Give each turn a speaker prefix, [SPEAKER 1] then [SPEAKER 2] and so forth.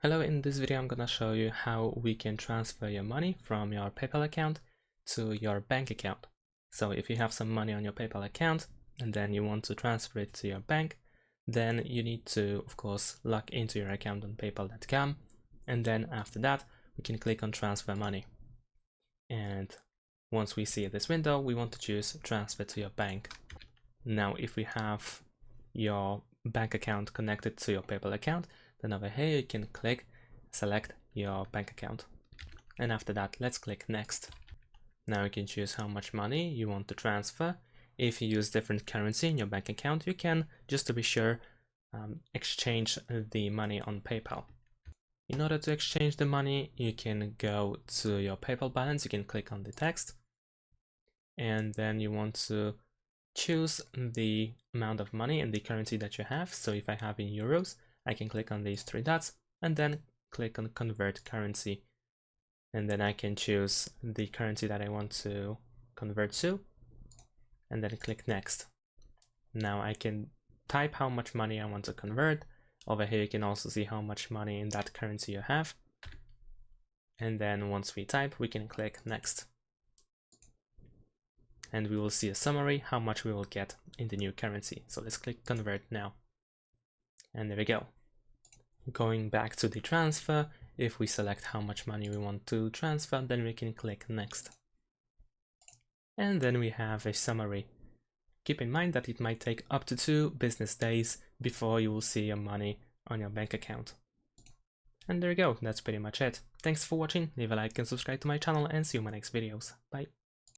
[SPEAKER 1] Hello, in this video I'm gonna show you how we can transfer your money from your PayPal account to your bank account. So if you have some money on your PayPal account and then you want to transfer it to your bank, then you need to, of course, log into your account on paypal.com, and then after that we can click on transfer money. And once we see this window, we want to choose transfer to your bank. Now if we have your bank account connected to your PayPal account, then over here you can select your bank account. And after that, let's click next. Now you can choose how much money you want to transfer. If you use different currency in your bank account, you can, just to be sure, exchange the money on PayPal. In order to exchange the money, you can go to your PayPal balance, you can click on the text, and then you want to choose the amount of money and the currency that you have. So if I have in euros, I can click on these three dots and then click on convert currency. And then I can choose the currency that I want to convert to and then click next. Now I can type how much money I want to convert. Over here you can also see how much money in that currency you have. And then once we type, we can click next. And we will see a summary how much we will get in the new currency. So let's click convert now. And there we go. Going back to the transfer, if we select how much money we want to transfer, then we can click next. And then we have a summary. Keep in mind that it might take up to 2 business days before you will see your money on your bank account. And there you go, that's pretty much it. Thanks for watching, leave a like and subscribe to my channel, and see you in my next videos. Bye.